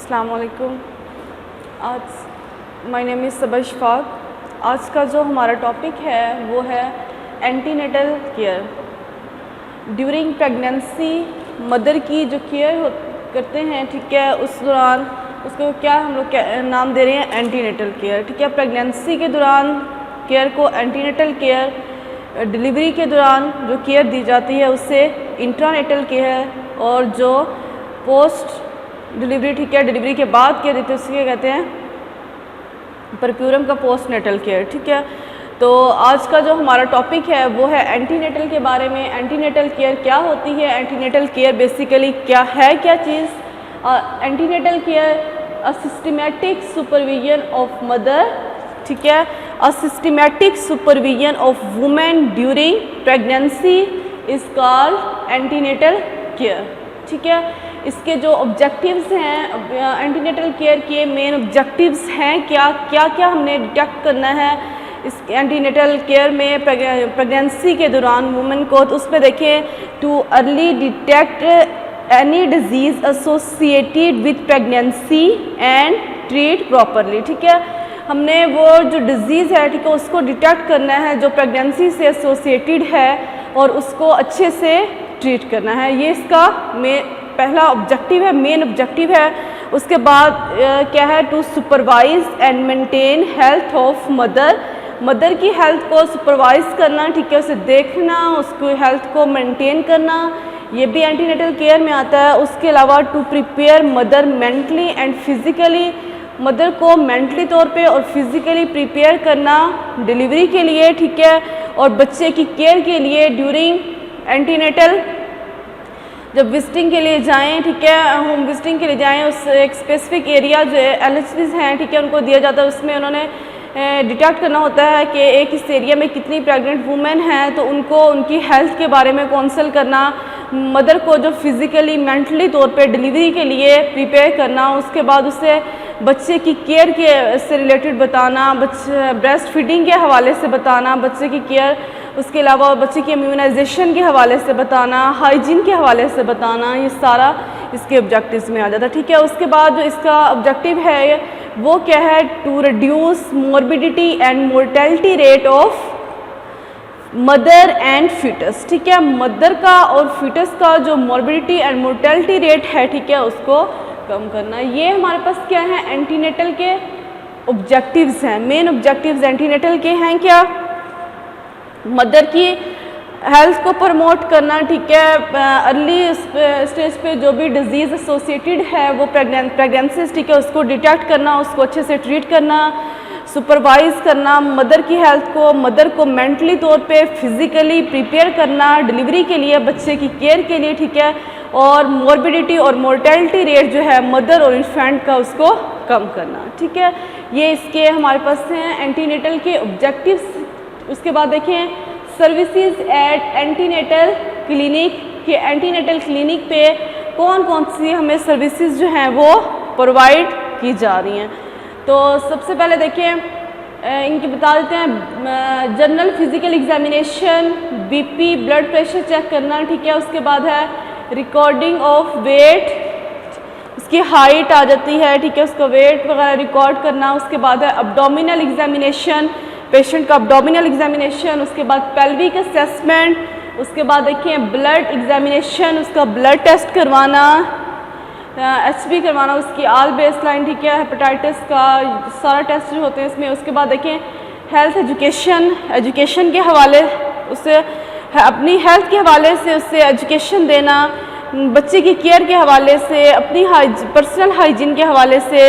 अस्सलाम वालेकुम। आज माय नेम इज़ सबा इशफाक। आज का जो हमारा टॉपिक है वो है antenatal care. During pregnancy mother की जो केयर करते हैं, ठीक है, उस दौरान उसको क्या हम लोग नाम दे रहे हैं, एंटीनेटल केयर। ठीक है, प्रेगनेंसी के दौरान केयर को एंटीनेटल केयर, डिलीवरी के दौरान जो केयर दी जाती है उससे इंट्रानेटल केयर, और जो पोस्ट डिलीवरी, ठीक है, डिलीवरी के बाद केयर देते हैं उसके कहते हैं परप्यूरम का पोस्ट नेटल केयर। ठीक है, तो आज का जो हमारा टॉपिक है वो है एंटीनेटल के बारे में। एंटीनेटल केयर क्या होती है, एंटीनेटल केयर बेसिकली क्या है, क्या चीज़। Antenatal care a systematic supervision of mother, ठीक है, a systematic supervision of women during pregnancy is called antenatal care. ठीक है, इसके जो ऑब्जेक्टिव्स हैं, एंटीनेटल केयर के मेन ऑब्जेक्टिव्स हैं क्या क्या क्या हमने डिटेक्ट करना है इस एंटीनेटल केयर में प्रेगनेंसी के दौरान वुमेन को। तो उसमें देखें, too early detect any disease associated with pregnancy and treat properly. ठीक है, हमने वो जो डिज़ीज़ है, ठीक है, उसको डिटेक्ट करना है जो प्रेगनेंसी से एसोसिएटेड है और उसको अच्छे से ट्रीट करना है। ये इसका पहला ऑब्जेक्टिव है, मेन ऑब्जेक्टिव है। उसके बाद क्या है, to supervise and maintain health of mother, mother की हेल्थ को सुपरवाइज करना, ठीक है, उसे देखना, उसको हेल्थ को मेंटेन करना, ये भी एंटीनेटल केयर में आता है। उसके अलावा to prepare mother mentally and physically, mother को मेंटली तौर पे और फिज़िकली प्रिपेयर करना डिलीवरी के लिए, ठीक है, और बच्चे की केयर के लिए ड्यूरिंग एंटीनेटल। जब विजिटिंग के लिए जाएं, ठीक है, होम विजिटिंग के लिए जाएं, उस एक स्पेसिफिक एरिया जो LHCs हैं, ठीक है, उनको दिया जाता है। उसमें उन्होंने डिटेक्ट करना होता है कि एक इस एरिया में कितनी प्रेग्नेंट वुमेन हैं, तो उनको उनकी हेल्थ के बारे में काउंसल करना, मदर को जो फिज़िकली मेंटली तौर पे डिलीवरी के लिए प्रिपेयर करना, उसके बाद उसे बच्चे की केयर के से रिलेटेड बताना, बच्चे ब्रेस्ट फीडिंग के हवाले से बताना, बच्चे की केयर, उसके अलावा बच्चे की इम्यूनाइजेशन के हवाले से बताना, हाइजीन के हवाले से बताना, ये सारा इसके ऑब्जेक्टिव्स में आ जाता है। ठीक है, उसके बाद जो इसका ऑब्जेक्टिव है वो क्या है, to reduce morbidity and mortality rate of mother and foetus. ठीक है, मदर का और फीटस का जो मोर्बिडिटी एंड मोर्टेलिटी रेट है, ठीक है, उसको कम करना। ये हमारे पास क्या है, एंटीनेटल के ऑब्जेक्टिव्स हैं, मेन ऑब्जेक्टिव्स एंटीनेटल के हैं। क्या, मदर की हेल्थ को प्रमोट करना, ठीक है, अर्ली स्टेज पे जो भी डिजीज़ एसोसिएटेड है वो प्रेगनेंसी, ठीक है, उसको डिटेक्ट करना, उसको अच्छे से ट्रीट करना, सुपरवाइज़ करना मदर की हेल्थ को, मदर को मेंटली तौर पे फिज़िकली प्रिपेयर करना डिलीवरी के लिए, बच्चे की केयर के लिए, ठीक है, और मोर्बिडिटी और मोर्टेलिटी रेट जो है मदर और इन्फेंट का उसको कम करना। ठीक है, ये इसके हमारे पास हैं एंटीनेटल के ऑब्जेक्टिव्स। उसके बाद देखें, सर्विसेज एट एंटीनेटल क्लिनिक, के एंटीनेटल क्लिनिक पे कौन कौन सी हमें सर्विसेज जो हैं वो प्रोवाइड की जा रही हैं। तो सबसे पहले देखें, इनकी बता देते हैं, general physical examination, BP blood pressure check करना, ठीक है, उसके बाद है रिकॉर्डिंग ऑफ वेट, उसकी हाइट आ जाती है, ठीक है, उसका वेट वगैरह रिकॉर्ड करना। उसके बाद है अब्डोमिनल एग्जामिनेशन, पेशेंट का अब्डोमिनल एग्जामिनेशन, उसके बाद पेल्विक असेसमेंट, उसके बाद देखिए ब्लड एग्जामिनेशन, उसका ब्लड टेस्ट करवाना, HB करवाना, उसकी आल बेसलाइन, ठीक है, हेपेटाइटिस का सारा टेस्ट जो होते हैं इसमें। उसके बाद देखें हेल्थ एजुकेशन, एजुकेशन के हवाले उससे अपनी हेल्थ के हवाले से उससे एजुकेशन देना, बच्चे की केयर के हवाले से, अपनी पर्सनल हाइजीन के हवाले से,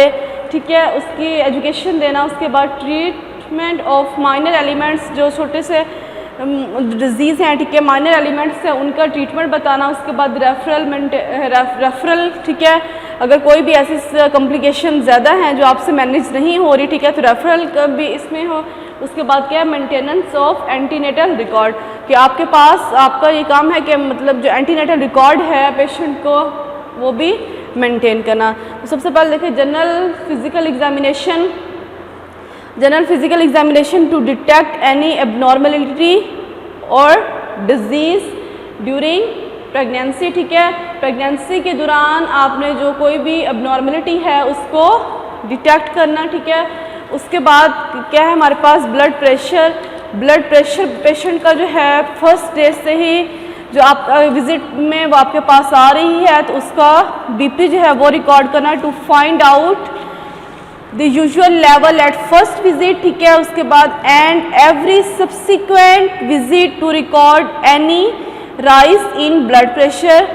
ठीक है, उसकी एजुकेशन देना। उसके बाद ट्रीटमेंट ऑफ माइनर एलिमेंट्स, जो छोटे से डिजीज़ हैं, ठीक है, माइनर एलिमेंट्स हैं, उनका ट्रीटमेंट बताना। उसके बाद रेफरल, ठीक है, अगर कोई भी ऐसी कॉम्प्लिकेशन ज़्यादा हैं जो आपसे मैनेज नहीं हो रही, ठीक है, तो रेफरल का भी इसमें हो। उसके बाद क्या है, मेंटेनेंस ऑफ एंटीनेटल रिकॉर्ड, कि आपके पास आपका ये काम है कि मतलब जो एंटीनेटल रिकॉर्ड है पेशेंट को वो भी मेंटेन करना। तो सबसे पहले देखिए general physical examination, general physical examination to detect any abnormality और डिजीज़ ड्यूरिंग प्रेगनेंसी, ठीक है, प्रेगनेंसी के दौरान आपने जो कोई भी अबनॉर्मलिटी है उसको डिटेक्ट करना, ठीक है। उसके बाद क्या है हमारे पास ब्लड प्रेशर पेशेंट का जो है फर्स्ट स्टेज से ही जो आप विज़िट में वो आपके पास आ रही है तो उसका बीपी जो है वो रिकॉर्ड करना to find out the usual level at first visit, ठीक है। उसके बाद and every subsequent visit to record any rise in blood pressure,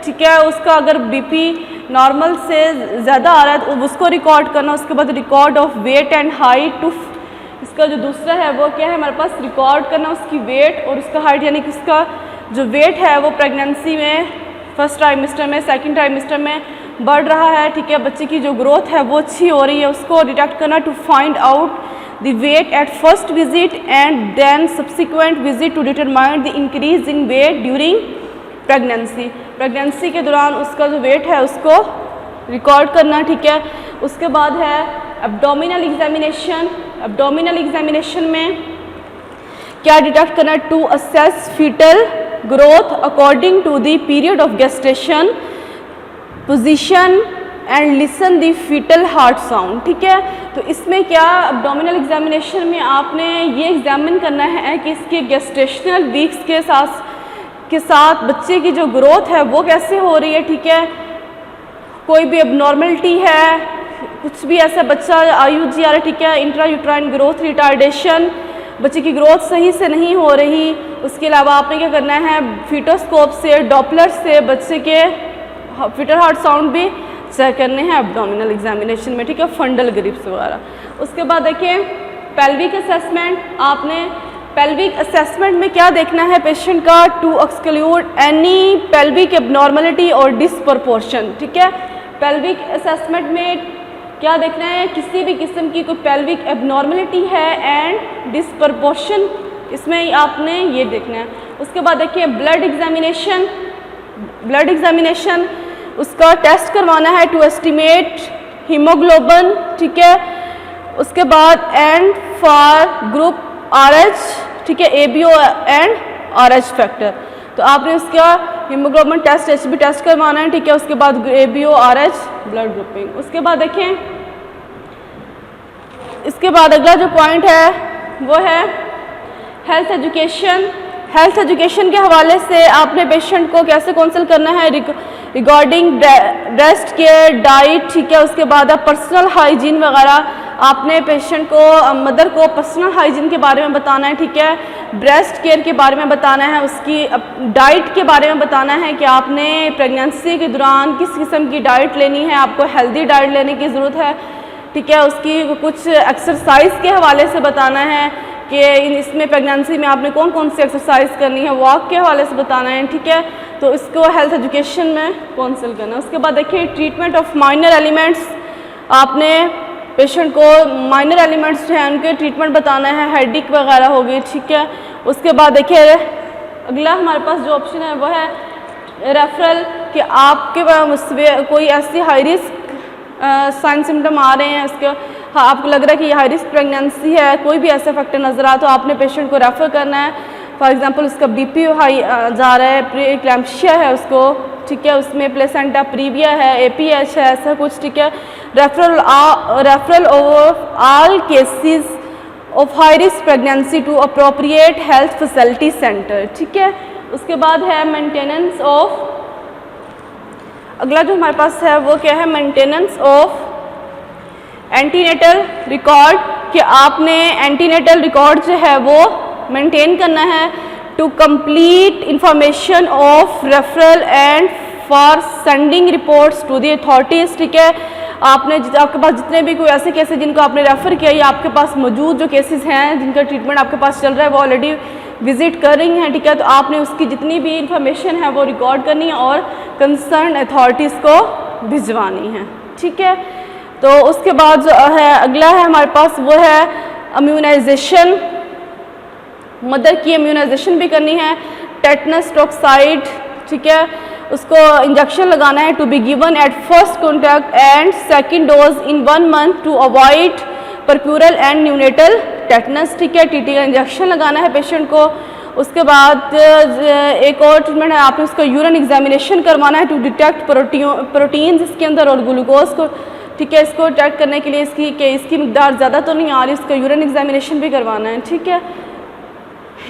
ठीक है। उसका अगर बीपी नॉर्मल से ज़्यादा आ रहा है तो उसको रिकॉर्ड करना। उसके बाद record of weight and height to, इसका जो दूसरा है वो क्या है हमारे पास रिकॉर्ड करना उसकी वेट और उसका हाइट, यानी कि उसका जो वेट है वो प्रेगनेंसी में फर्स्ट ट्राइमेस्टर में सेकंड ट्राइमेस्टर में बढ़ रहा है, ठीक है। बच्चे की जो ग्रोथ है वो अच्छी हो रही है, उसको डिटेक्ट करना to find out the weight at first visit and then subsequent visit to determine the increase in weight during pregnancy के दौरान उसका जो वेट है उसको रिकॉर्ड करना, ठीक है। उसके बाद है एब्डोमिनल एग्जामिनेशन में क्या डिटेक्ट करना to assess foetal growth according to the period of gestation position and listen the foetal heart sound, ठीक है। तो इसमें क्या एब्डोमिनल एग्जामिनेशन में आपने ये एग्जामिन करना है कि इसके गेस्टेशनल वीक्स के साथ बच्चे की जो ग्रोथ है वो कैसे हो रही है, ठीक है। कोई भी एबनॉर्मलिटी है, कुछ भी ऐसा बच्चा IUG आ रहा है, ठीक है, इंट्रा यूट्राइन ग्रोथ रिटार्डेशन, बच्चे की ग्रोथ सही से नहीं हो रही। उसके अलावा आपने क्या करना है फीटोस्कोप से डॉपलर से बच्चे के फीटल हार्ट साउंड भी चेक करने हैं एब्डोमिनल एग्जामिनेशन में, ठीक है, फंडल ग्रिप्स वगैरह। उसके बाद देखिए पेल्विक असेसमेंट, आपने पेल्विक असेसमेंट में क्या देखना है पेशेंट का to exclude any pelvic abnormality और डिसप्रपोर्शन, ठीक है। पेल्विक असेसमेंट में क्या देखना है किसी भी किस्म की कोई पेल्विक एबनॉर्मलिटी है एंड डिसप्रपोर्शन, इसमें आपने ये देखना है। उसके बाद देखिए ब्लड एग्जामिनेशन उसका टेस्ट करवाना है टू एस्टिमेट हीमोग्लोबिन, ठीक है। उसके बाद एंड फॉर ग्रुप RH, ठीक है, ABO एंड RH फैक्टर, तो आपने उसका हीमोग्लोबिन टेस्ट HB टेस्ट करवाना है, ठीक है। उसके बाद ABO RH ब्लड ग्रुपिंग। उसके बाद देखें इसके बाद अगला जो पॉइंट है वो है हेल्थ एजुकेशन के हवाले से आपने पेशेंट को कैसे काउंसल करना है रिगार्डिंग ब्रेस्ट केयर, डाइट, ठीक है। उसके बाद आप पर्सनल हाइजीन वगैरह आपने पेशेंट को मदर को पर्सनल हाइजीन के बारे में बताना है, ठीक है। ब्रेस्ट केयर के बारे में बताना है, उसकी डाइट के बारे में बताना है कि आपने प्रेगनेंसी के दौरान किस किस्म की डाइट लेनी है, आपको हेल्दी डाइट लेने की ज़रूरत है, ठीक है। उसकी कुछ एक्सरसाइज के हवाले से बताना है कि इसमें प्रेगनेंसी में आपने कौन कौन सी एक्सरसाइज करनी है, वॉक के हवाले से बताना है, ठीक है। तो इसको हेल्थ एजुकेशन में काउंसल करना है। उसके बाद देखिए ट्रीटमेंट ऑफ माइनर एलिमेंट्स, आपने पेशेंट को माइनर एलिमेंट्स जो हैं उनके ट्रीटमेंट बताना है, हेडेक वगैरह हो गई, ठीक है। उसके बाद देखिए अगला हमारे पास जो ऑप्शन है वो है रेफरल, कि आपके कोई ऐसी हाई रिस्क साइन सिम्टम आ रहे हैं, इसके आपको लग रहा है कि ये हाई रिस्क प्रेगनेंसी है, कोई भी ऐसा फैक्टर नज़र आ तो आपने पेशेंट को रेफ़र करना है। फॉर एग्जांपल उसका बीपी हाई जा रहा है, प्री एक्लैम्पशिया है उसको, ठीक है, उसमें प्लेसेंटा प्रीविया है, APH है, ऐसा कुछ, ठीक है। Referral of all cases of high risk pregnancy to appropriate health facility centre, ठीक है। उसके बाद है मेंटेनेंस ऑफ, अगला जो हमारे पास है वो क्या है मेंटेनेंस ऑफ एंटीनेटल रिकॉर्ड, कि आपने एंटीनेटल रिकॉर्ड जो है वो मेंटेन करना है to complete information of referral and for sending reports to the authorities, ठीक है। आपने आपके पास जितने भी कोई ऐसे केसेस जिनको आपने रेफ़र किया या आपके पास मौजूद जो केसेस हैं जिनका ट्रीटमेंट आपके पास चल रहा है वो ऑलरेडी विज़िट कर रही हैं, ठीक है। तो आपने उसकी जितनी भी इंफॉर्मेशन है वो रिकॉर्ड करनी है और कंसर्न अथॉरिटीज़ को भिजवानी है, ठीक है। तो उसके बाद जो है अगला है हमारे पास वो है इम्यूनाइजेशन, मदर की इम्यूनाइजेशन भी करनी है, टेटनस टॉक्साइड, ठीक है, उसको इंजेक्शन लगाना है to be given at first contact and second dose in 1 month to avoid puerperal and neonatal tetanus, ठीक है। TT का इंजेक्शन लगाना है पेशेंट को। उसके बाद एक और ट्रीटमेंट है, आपने उसका यूरिन एग्जामिनेशन करवाना है टू डिटेक्ट प्रोटीन्स इसके अंदर और ग्लूकोज को, ठीक है, इसको डिटेक्ट करने के लिए इसकी मकदार ज़्यादा तो नहीं आ रही, इसका यूरिन एग्जामिनेशन भी करवाना है, ठीक है।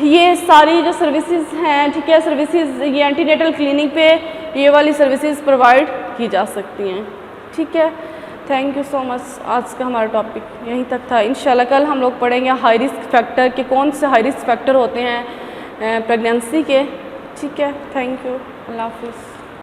ये सारी जो सर्विसेज हैं, ठीक है, सर्विसेज ये एंटीनेटल क्लिनिक पे ये वाली सर्विसेज प्रोवाइड की जा सकती हैं, ठीक है। Thank you so much. आज का हमारा टॉपिक यहीं तक था। इंशाल्लाह कल हम लोग पढ़ेंगे हाई रिस्क फैक्टर के, कौन से हाई रिस्क फैक्टर होते हैं प्रेगनेंसी के, ठीक है। थैंक यू, अल्लाह हाफिज़।